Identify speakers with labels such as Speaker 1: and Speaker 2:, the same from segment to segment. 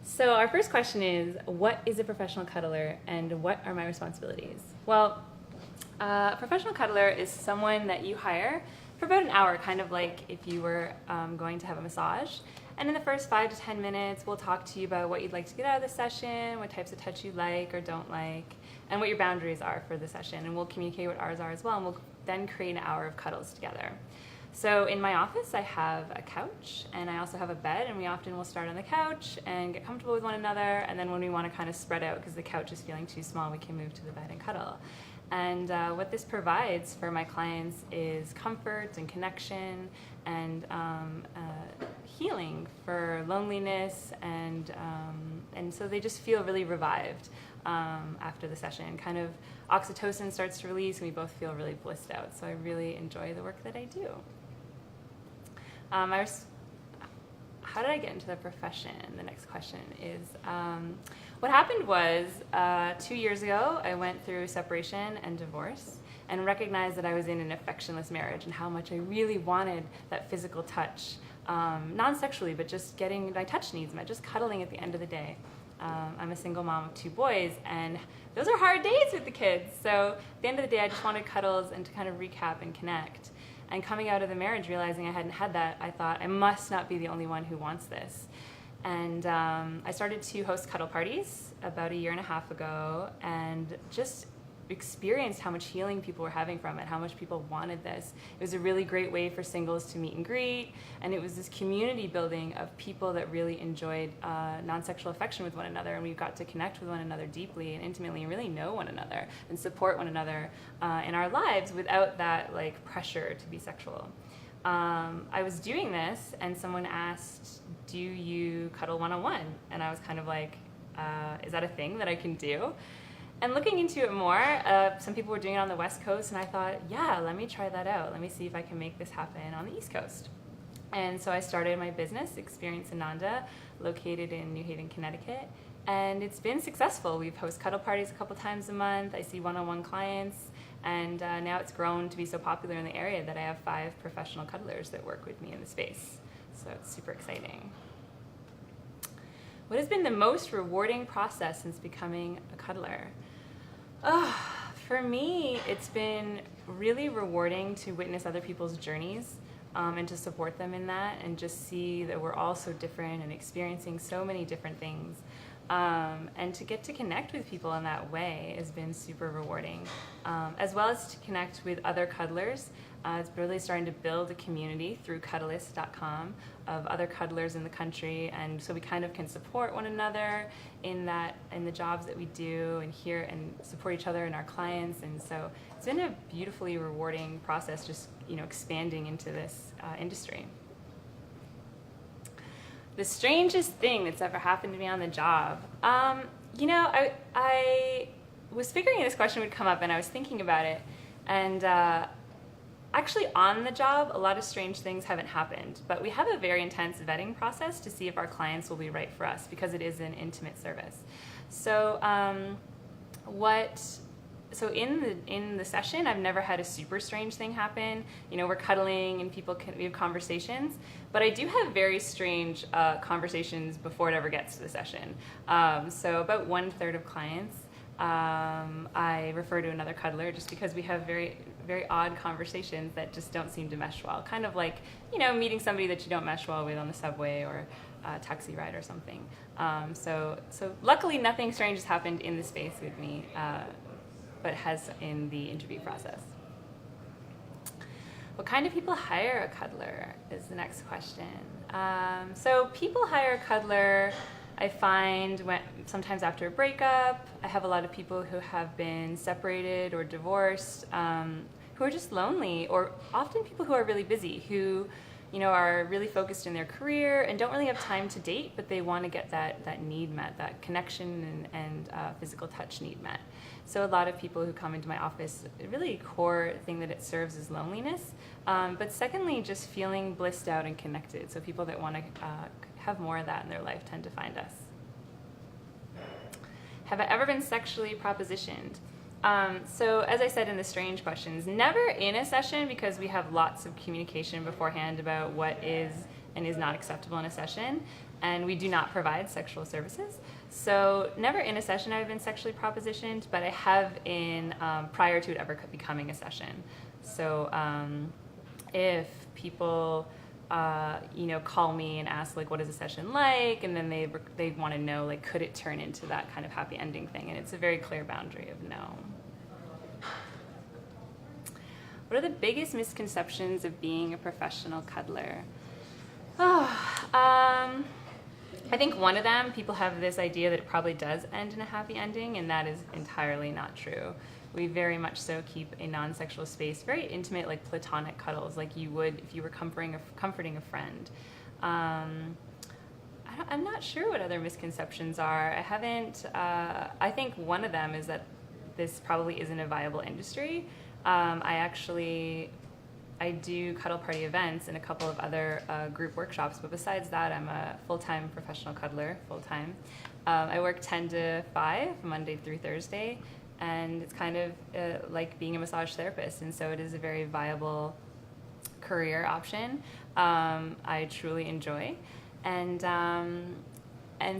Speaker 1: So our first question is, what is a professional cuddler and what are my responsibilities? Well, a professional cuddler is someone that you hire for about an hour, kind of like if you were going to have a massage. And in the first 5 to 10 minutes, we'll talk to you about what you'd like to get out of the session, what types of touch you like or don't like, and what your boundaries are for the session. And we'll communicate what ours are as well, and we'll then create an hour of cuddles together. So in my office, I have a couch and I also have a bed, and we often will start on the couch and get comfortable with one another, and then when we want to kind of spread out because the couch is feeling too small, we can move to the bed and cuddle. And what this provides for my clients is comfort and connection and healing for loneliness, and so they just feel really revived after the session. Kind of oxytocin starts to release and we both feel really blissed out. So I really enjoy the work that I do. How did I get into the profession? The next question is, what happened was 2 years ago, I went through separation and divorce and recognized that I was in an affectionless marriage and how much I really wanted that physical touch, non-sexually, but just getting my touch needs met, just cuddling at the end of the day. I'm a single mom of 2 boys, and those are hard days with the kids. So at the end of the day, I just wanted cuddles and to kind of recap and connect. And coming out of the marriage, realizing I hadn't had that, I thought, I must not be the only one who wants this. And I started to host cuddle parties about 1.5 years ago, and just experienced how much healing people were having from it, how much people wanted this. It was a really great way for singles to meet and greet, and it was this community building of people that really enjoyed non-sexual affection with one another, and we got to connect with one another deeply and intimately and really know one another and support one another in our lives without that like pressure to be sexual. I was doing this and someone asked, do you cuddle one-on-one? And I was kind of like, is that a thing that I can do? And looking into it more, some people were doing it on the West Coast, and I thought, yeah, let me try that out. Let me see if I can make this happen on the East Coast. And so I started my business, Experience Ananda, located in New Haven, Connecticut, and it's been successful. We've hosted cuddle parties a couple times a month. I see one-on-one clients, and now it's grown to be so popular in the area that I have 5 professional cuddlers that work with me in the space. So it's super exciting. What has been the most rewarding process since becoming a cuddler? For me, it's been really rewarding to witness other people's journeys and to support them in that, and just see that we're all so different and experiencing so many different things. And to get to connect with people in that way has been super rewarding, as well as to connect with other cuddlers. It's really starting to build a community through Cuddlist.com of other cuddlers in the country, and so we kind of can support one another in the jobs that we do, and hear and support each other and our clients. And so it's been a beautifully rewarding process, just expanding into this industry. The strangest thing that's ever happened to me on the job. I was figuring this question would come up, and I was thinking about it, and actually on the job, a lot of strange things haven't happened, but we have a very intense vetting process to see if our clients will be right for us, because it is an intimate service. So in the session, I've never had a super strange thing happen. We're cuddling and we have conversations, but I do have very strange conversations before it ever gets to the session. So about 1/3 of clients, I refer to another cuddler just because we have very, very odd conversations that just don't seem to mesh well. Kind of like, meeting somebody that you don't mesh well with on the subway or a taxi ride or something. So luckily nothing strange has happened in the space with me, but has in the interview process. What kind of people hire a cuddler is the next question. So people hire a cuddler, I find, sometimes after a breakup. I have a lot of people who have been separated or divorced, who are just lonely, or often people who are really busy, who are really focused in their career and don't really have time to date, but they want to get that need met, that connection and physical touch need met. So a lot of people who come into my office, a really core thing that it serves is loneliness, but secondly, just feeling blissed out and connected. So people that want to have more of that in their life tend to find us. Have I ever been sexually propositioned? So as I said in the strange questions, never in a session, because we have lots of communication beforehand about what is and is not acceptable in a session. and we do not provide sexual services. So never in a session have I been sexually propositioned, but I have in prior to it ever becoming a session. So if people call me and ask like, what is a session like, and then they want to know like, could it turn into that kind of happy ending thing? And it's a very clear boundary of no. What are the biggest misconceptions of being a professional cuddler? I think one of them, people have this idea that it probably does end in a happy ending, and that is entirely not true. We very much so keep a non-sexual space, very intimate, like platonic cuddles, like you would if you were comforting a friend. I'm not sure what other misconceptions are. I think one of them is that this probably isn't a viable industry. I do cuddle party events and a couple of other group workshops, but besides that, I'm a full-time professional cuddler, full-time. I work 10 to 5, Monday through Thursday, and it's kind of like being a massage therapist, and so it is a very viable career option. I truly enjoy, and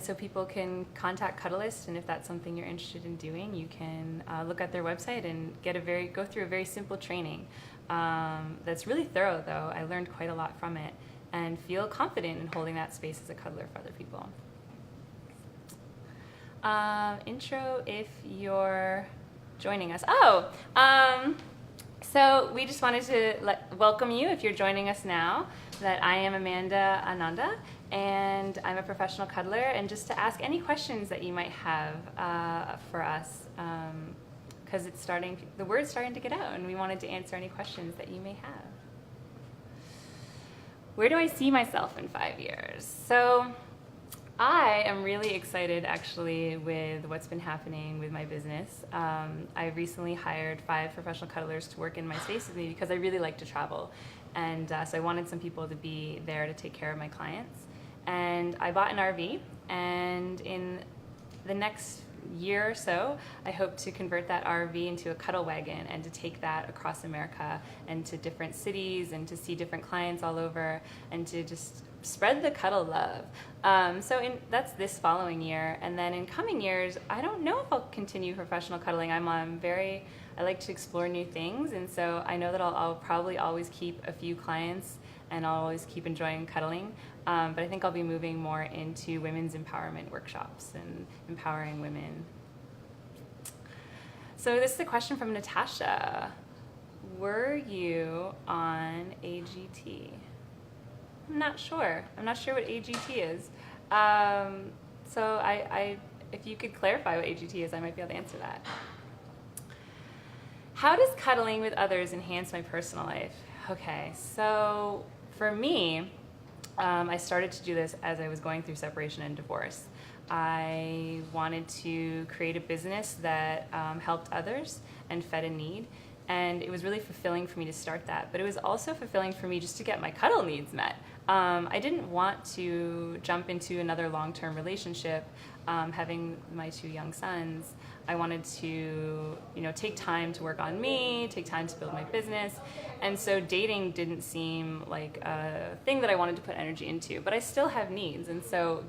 Speaker 1: so people can contact Cuddlist, and if that's something you're interested in doing, you can look at their website and go through a very simple training. That's really thorough, though. I learned quite a lot from it and feel confident in holding that space as a cuddler for other people. Intro if you're joining us. So we just wanted to welcome you if you're joining us now, that I am Amanda Ananda, and I'm a professional cuddler, and just to ask any questions that you might have for us. Because the word's starting to get out, and we wanted to answer any questions that you may have. Where do I see myself in 5 years? So I am really excited actually with what's been happening with my business. I recently hired 5 professional cuddlers to work in my space with me because I really like to travel. And so I wanted some people to be there to take care of my clients. And I bought an RV, and in the next year or so, I hope to convert that RV into a cuddle wagon and to take that across America and to different cities and to see different clients all over and to just spread the cuddle love. That's this following year, and then in coming years, I don't know if I'll continue professional cuddling. I like to explore new things, and so I know that I'll probably always keep a few clients and I'll always keep enjoying cuddling. But I think I'll be moving more into women's empowerment workshops and empowering women. So this is a question from Natasha. Were you on AGT? I'm not sure. I'm not sure what AGT is. So if you could clarify what AGT is, I might be able to answer that. How does cuddling with others enhance my personal life? Okay, so for me, I started to do this as I was going through separation and divorce. I wanted to create a business that helped others and fed a need, and it was really fulfilling for me to start that. But it was also fulfilling for me just to get my cuddle needs met. I didn't want to jump into another long-term relationship. Having my 2 young sons, I wanted to, take time to work on me, take time to build my business, and so dating didn't seem like a thing that I wanted to put energy into. But I still have needs, and so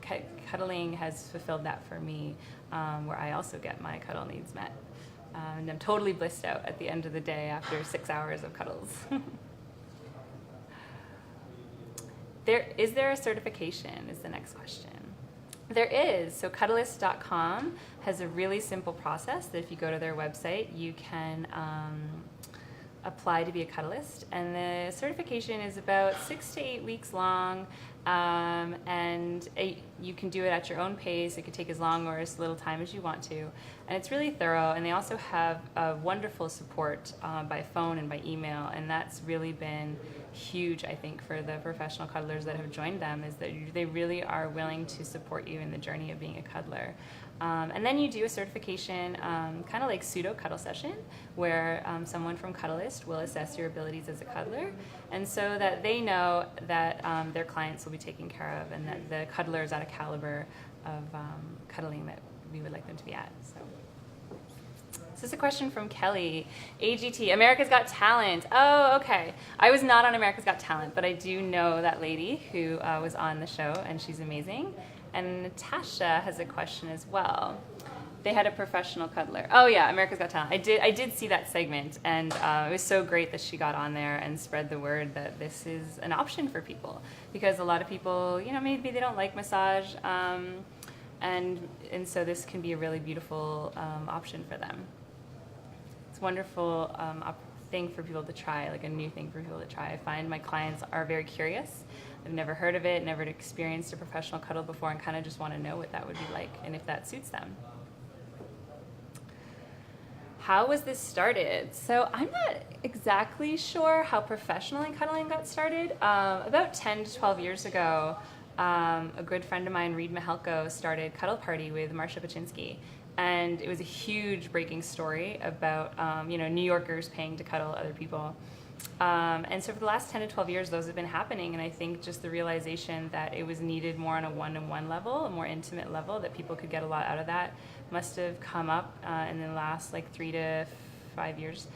Speaker 1: cuddling has fulfilled that for me, where I also get my cuddle needs met, and I'm totally blissed out at the end of the day after 6 hours of cuddles. Is there a certification is the next question. There is. So Cuddlist.com has a really simple process that if you go to their website, you can apply to be a cuddlist. And the certification is about 6 to 8 weeks long, and you can do it at your own pace. It could take as long or as little time as you want to. And it's really thorough, and they also have wonderful support by phone and by email, and that's really been huge, I think, for the professional cuddlers that have joined them, is that they really are willing to support you in the journey of being a cuddler. And then you do a certification, kind of like pseudo cuddle session, where someone from Cuddlist will assess your abilities as a cuddler, and so that they know that their clients will be taken care of, and that the cuddler is at a caliber of cuddling that we would like them to be at. So This is a question from Kelly. AGT, America's Got Talent. Oh, okay. I was not on America's Got Talent, but I do know that lady who was on the show, and she's amazing. And Natasha has a question as well. They had a professional cuddler. Oh yeah, America's Got Talent. I did see that segment, and it was so great that she got on there and spread the word that this is an option for people, because a lot of people, maybe they don't like massage, and so this can be a really beautiful option for them. It's a wonderful thing for people to try, like a new thing for people to try. I find my clients are very curious. They've never heard of it, never experienced a professional cuddle before, and kind of just want to know what that would be like and if that suits them. How was this started? So I'm not exactly sure how professionally cuddling got started. About 10 to 12 years ago, a good friend of mine, Reed Mihalko, started Cuddle Party with Marsha Paczynski. And it was a huge breaking story about New Yorkers paying to cuddle other people. And so for the last 10 to 12 years, those have been happening. And I think just the realization that it was needed more on a one-to-one level, a more intimate level, that people could get a lot out of that, must have come up in the last 3 to 5 years.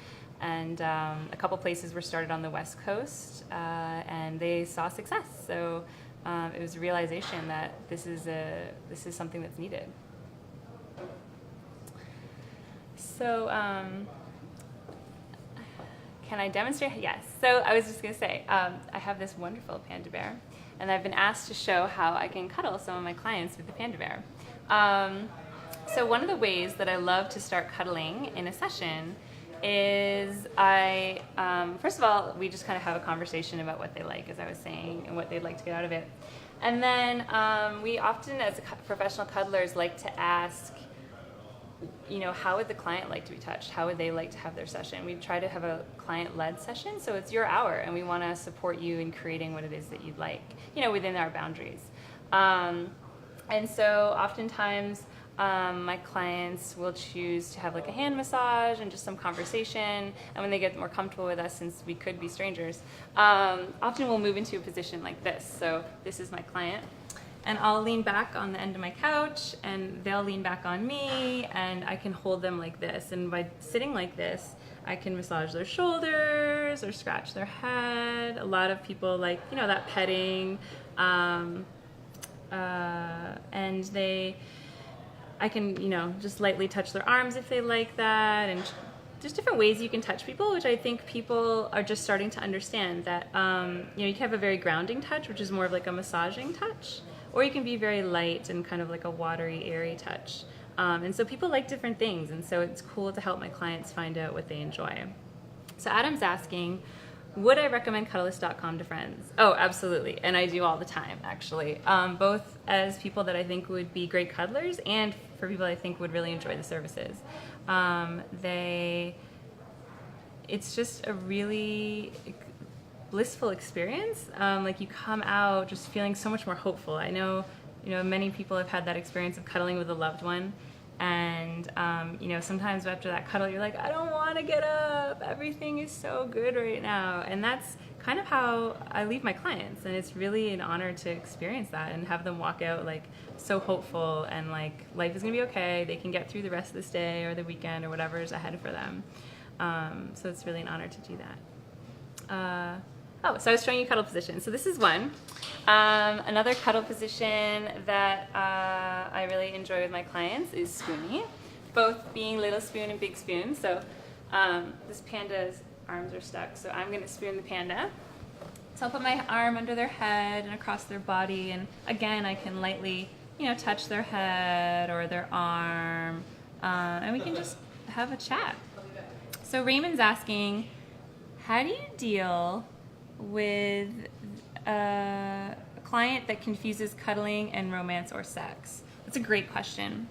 Speaker 1: And a couple places were started on the West Coast, and they saw success. So it was a realization that this is something that's needed. So can I demonstrate? Yes. So I was just going to say, I have this wonderful panda bear, and I've been asked to show how I can cuddle some of my clients with the panda bear. So one of the ways that I love to start cuddling in a session is first of all, we just kind of have a conversation about what they like, as I was saying, and what they'd like to get out of it. And then we often, as professional cuddlers, like to ask, how would the client like to be touched? How would they like to have their session? We try to have a client-led session, so it's your hour, and we want to support you in creating what it is that you'd like, within our boundaries. And so oftentimes, my clients will choose to have a hand massage and just some conversation, and when they get more comfortable with us, since we could be strangers, often we'll move into a position like this. So this is my client, and I'll lean back on the end of my couch, and they'll lean back on me, and I can hold them like this, and by sitting like this, I can massage their shoulders or scratch their head. A lot of people like, that petting, and I can, just lightly touch their arms if they like that, and just different ways you can touch people, which I think people are just starting to understand that, you can have a very grounding touch, which is more of a massaging touch, or you can be very light and kind of a watery, airy touch. And so people like different things, and so it's cool to help my clients find out what they enjoy. So Adam's asking, would I recommend Cuddlist.com to friends? Oh, absolutely, and I do all the time, actually. Both as people that I think would be great cuddlers, and for people I think would really enjoy the services. It's just a really blissful experience. You come out just feeling so much more hopeful. I know, many people have had that experience of cuddling with a loved one, and sometimes after that cuddle, you're like, I don't want to get up. Everything is so good right now, and that's kind of how I leave my clients, and it's really an honor to experience that and have them walk out so hopeful and life is gonna be okay. They can get through the rest of this day or the weekend or whatever is ahead for them. So it's really an honor to do that. So I was showing you cuddle positions. So this is one. Another cuddle position that I really enjoy with my clients is Spoonie, both being little spoon and big spoon. So this panda's arms are stuck, so I'm going to spoon the panda. So I'll put my arm under their head and across their body, and again, I can lightly, touch their head or their arm, and we can just have a chat. So Raymond's asking, how do you deal with a client that confuses cuddling and romance or sex? That's a great question.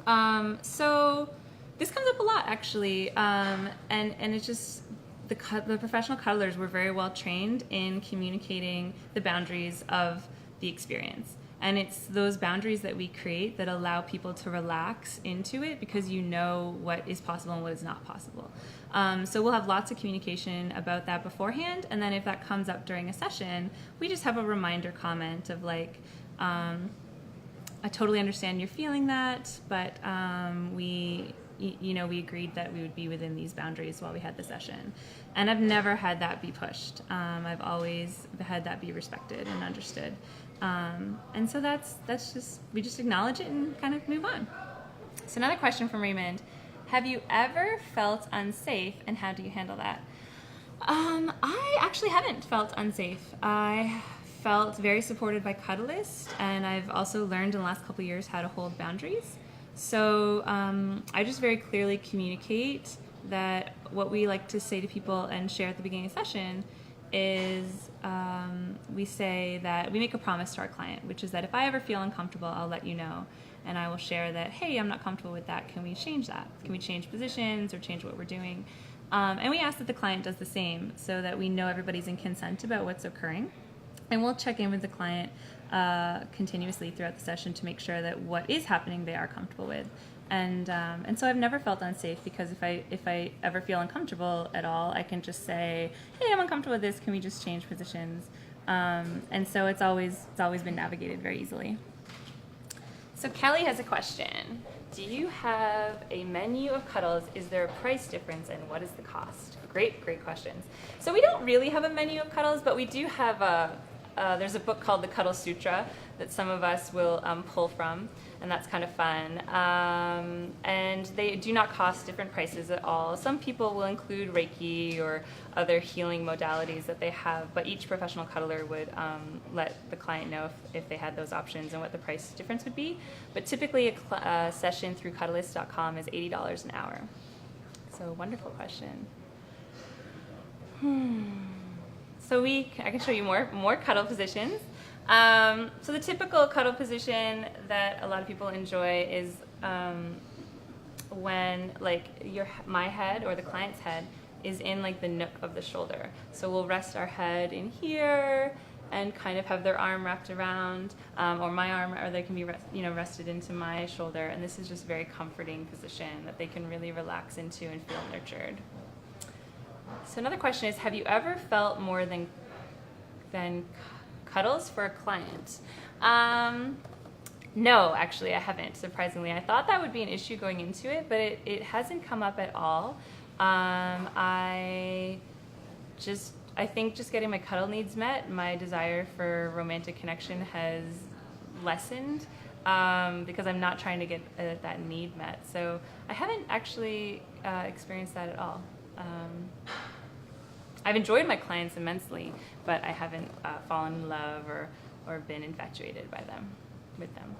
Speaker 1: So this comes up a lot, actually, and it's just the professional cuddlers were very well trained in communicating the boundaries of the experience. And it's those boundaries that we create that allow people to relax into it, because you know what is possible and what is not possible. So we'll have lots of communication about that beforehand, and then if that comes up during a session, we just have a reminder comment of I totally understand you're feeling that, but we we agreed that we would be within these boundaries while we had the session. And I've never had that be pushed. I've always had that be respected and understood. And so we just acknowledge it and kind of move on. So another question from Raymond: have you ever felt unsafe, and how do you handle that? I actually haven't felt unsafe. I felt very supported by Cuddlist, and I've also learned in the last couple of years how to hold boundaries. So I just very clearly communicate that what we like to say to people and share at the beginning of the session is we say that we make a promise to our client, which is that if I ever feel uncomfortable, I'll let you know. And I will share that, hey, I'm not comfortable with that. Can we change that? Can we change positions or change what we're doing? And we ask that the client does the same so that we know everybody's in consent about what's occurring. And we'll check in with the client continuously throughout the session to make sure that what is happening they are comfortable with. And so I've never felt unsafe, because if I ever feel uncomfortable at all, I can just say, hey, I'm uncomfortable with this. Can we just change positions? And so it's always been navigated very easily. So Kelly has a question. Do you have a menu of cuddles? Is there a price difference, and what is the cost? Great questions. So we don't really have a menu of cuddles, but we do have there's a book called the Cuddle Sutra that some of us will pull from, and that's kind of fun. And they do not cost different prices at all. Some people will include Reiki or other healing modalities that they have, but each professional cuddler would let the client know if they had those options and what the price difference would be. But typically a session through Cuddlist.com is $80 an hour. So wonderful question. So I can show you more cuddle positions. So the typical cuddle position that a lot of people enjoy is when my head or the client's head is in like the nook of the shoulder. So we'll rest our head in here and kind of have their arm wrapped around, or my arm, or they can be rested into my shoulder. And this is just a very comforting position that they can really relax into and feel nurtured. So another question is, have you ever felt more than cuddles for a client? No, actually I haven't, surprisingly. I thought that would be an issue going into it, but it hasn't come up at all. I think just getting my cuddle needs met, my desire for romantic connection has lessened, because I'm not trying to get that need met. So I haven't actually experienced that at all. I've enjoyed my clients immensely, but I haven't fallen in love or been infatuated with them.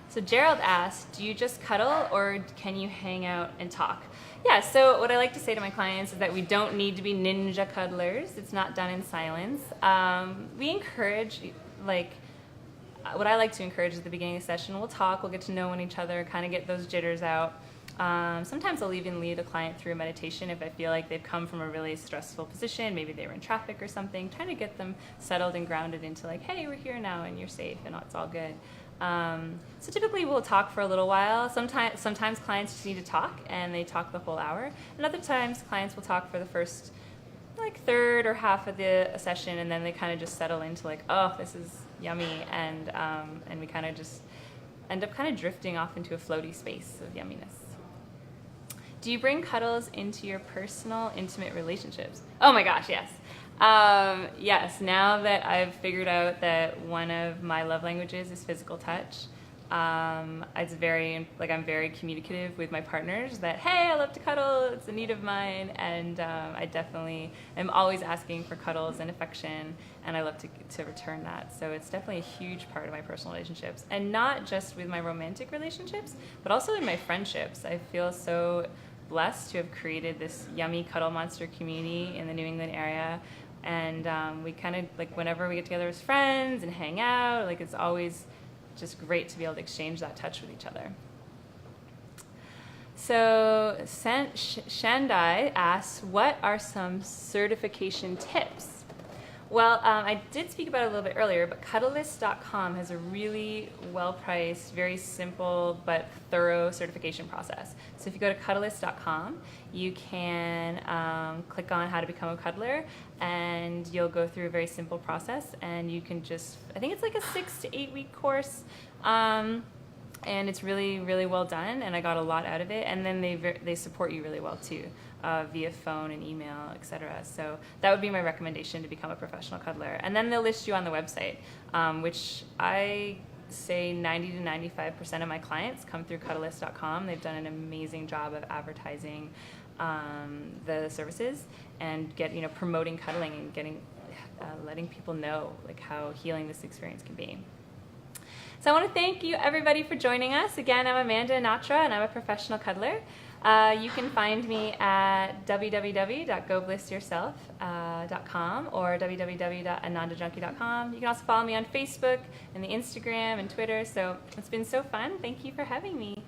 Speaker 1: So Gerald asked, do you just cuddle, or can you hang out and talk? Yeah, so what I like to say to my clients is that we don't need to be ninja cuddlers. It's not done in silence. We encourage, what I like to encourage at the beginning of the session, we'll talk, we'll get to know each other, kind of get those jitters out. Sometimes I'll even lead a client through a meditation if I feel like they've come from a really stressful position, maybe they were in traffic or something, trying to get them settled and grounded into like, hey, we're here now and you're safe and it's all good. So typically we'll talk for a little while. Sometimes clients just need to talk and they talk the whole hour. And other times clients will talk for the first third or half of the session, and then they kind of just settle into like, oh, this is yummy, and we kind of just end up kind of drifting off into a floaty space of yumminess. Do you bring cuddles into your personal, intimate relationships? Oh my gosh, yes. Yes, now that I've figured out that one of my love languages is physical touch, it's very, I'm very communicative with my partners that, hey, I love to cuddle, it's a need of mine, and I definitely am always asking for cuddles and affection, and I love to return that. So it's definitely a huge part of my personal relationships, and not just with my romantic relationships, but also in my friendships. I feel so blessed to have created this yummy cuddle monster community in the New England area, and we kind of, whenever we get together as friends and hang out, it's always just great to be able to exchange that touch with each other. So Shandai asks, what are some certification tips? Well, I did speak about it a little bit earlier, but Cuddlist.com has a really well-priced, very simple but thorough certification process. So if you go to Cuddlist.com, you can click on how to become a cuddler, and you'll go through a very simple process, and you can just, I think it's like a 6 to 8 week course. and it's really, really well done, and I got a lot out of it. And then they support you really well too, via phone and email, etc. So that would be my recommendation to become a professional cuddler. And then they'll list you on the website, which I say 90 to 95% of my clients come through Cuddlist.com. They've done an amazing job of advertising the services and promoting cuddling and letting people know like how healing this experience can be. So I want to thank you everybody for joining us. Again, I'm Amanda Anatra, and I'm a professional cuddler. You can find me at www.goblissyourself.com or www.anandajunkie.com. You can also follow me on Facebook and the Instagram and Twitter. So it's been so fun. Thank you for having me.